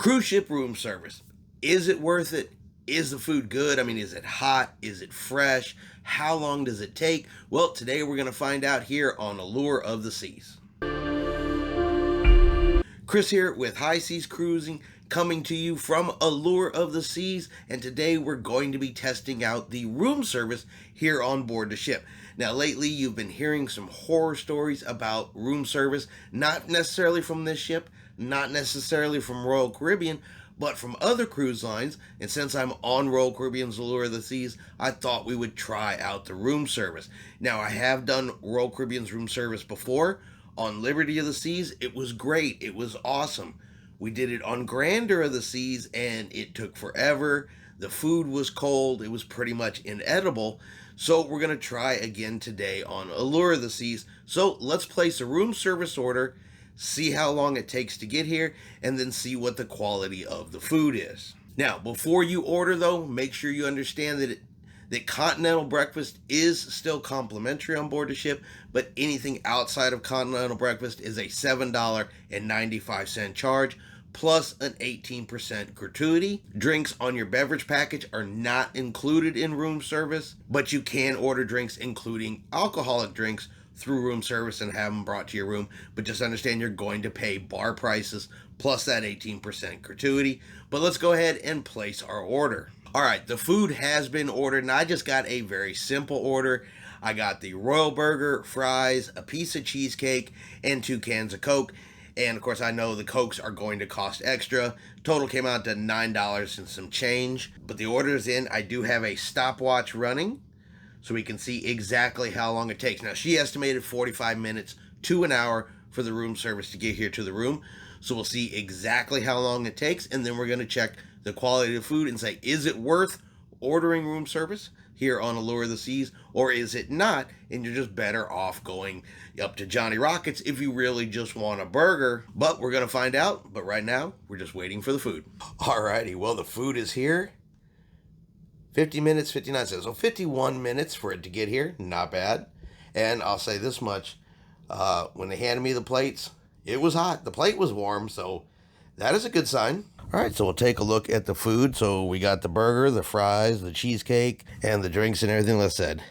Cruise ship room service. Is it worth it? Is the food good? I mean, is it hot? Is it fresh? How long does it take? Well, today we're going to find out here on Allure of the Seas. Chris here with High Seas Cruising, coming to you from Allure of the Seas, and today we're going to be testing out the room service here on board the ship. Now, lately you've been hearing some horror stories about room service, not necessarily from this ship, not necessarily from Royal Caribbean, but from other cruise lines. And since I'm on Royal Caribbean's Allure of the Seas, I thought we would try out the room service. Now, I have done Royal Caribbean's room service before on Liberty of the Seas. It was great. It was awesome. We did it on Grandeur of the Seas, and it took forever. The food was cold. It was pretty much inedible. So we're going to try again today on Allure of the Seas. So let's place a room service order, see how long it takes to get here, and then see what the quality of the food is. Now, before you order, though, make sure you understand that continental breakfast is still complimentary on board the ship, but anything outside of continental breakfast is a $7.95 charge, plus an 18% gratuity. Drinks on your beverage package are not included in room service, but you can order drinks including alcoholic drinks through room service and have them brought to your room. But just understand you're going to pay bar prices plus that 18% gratuity. But let's go ahead and place our order. All right, the food has been ordered, and I just got a very simple order. I got the Royal Burger, fries, a piece of cheesecake, and 2 cans of Coke. And of course, I know the Cokes are going to cost extra. Total came out to $9 and some change. But the order is in. I do have a stopwatch running, so we can see exactly how long it takes. Now, she estimated 45 minutes to an hour for the room service to get here to the room. So we'll see exactly how long it takes, and then we're going to check the quality of the food and say, is it worth ordering room service here on Allure of the Seas, or is it not, and you're just better off going up to Johnny Rockets if you really just want a burger. But we're going to find out. But right now, we're just waiting for the food. Alrighty, well, the food is here. 50 minutes, 59 cents. So 51 minutes for it to get here. Not bad. And I'll say this much. When they handed me the plates, it was hot. The plate was warm, so that is a good sign. All right, so we'll take a look at the food. So we got the burger, the fries, the cheesecake, and the drinks and everything. Like I said,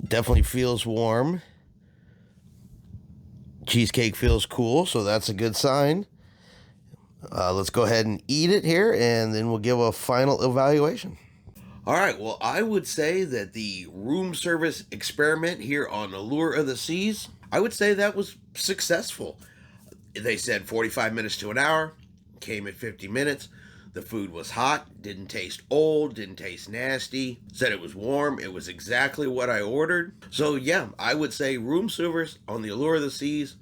definitely feels warm. Cheesecake feels cool, so that's a good sign. Let's go ahead and eat it here, and then we'll give a final evaluation. All right, well, I would say that the room service experiment here on Allure of the Seas, I would say that was successful. They said 45 minutes to an hour, came at 50 minutes. The food was hot, didn't taste old, didn't taste nasty. Said it was warm. It was exactly what I ordered. So yeah, I would say room service on the Allure of the Seas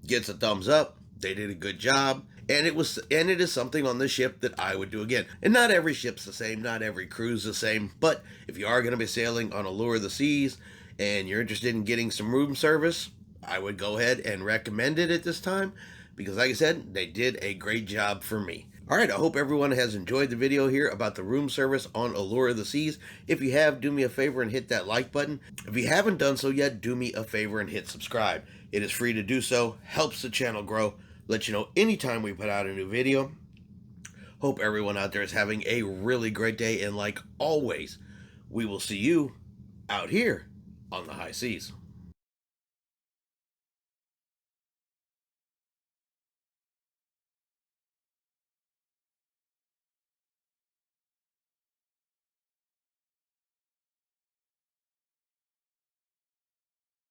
gets a thumbs up. They did a good job. And it is something on the ship that I would do again. And not every ship's the same, not every cruise the same. But if you are going to be sailing on Allure of the Seas and you're interested in getting some room service, I would go ahead and recommend it at this time, because like I said, they did a great job for me. All right, I hope everyone has enjoyed the video here about the room service on Allure of the Seas. If you have, do me a favor and hit that like button. If you haven't done so yet, do me a favor and hit subscribe. It is free to do so, helps the channel grow, let you know anytime we put out a new video. Hope everyone out there is having a really great day, and like always, we will see you out here on the high seas.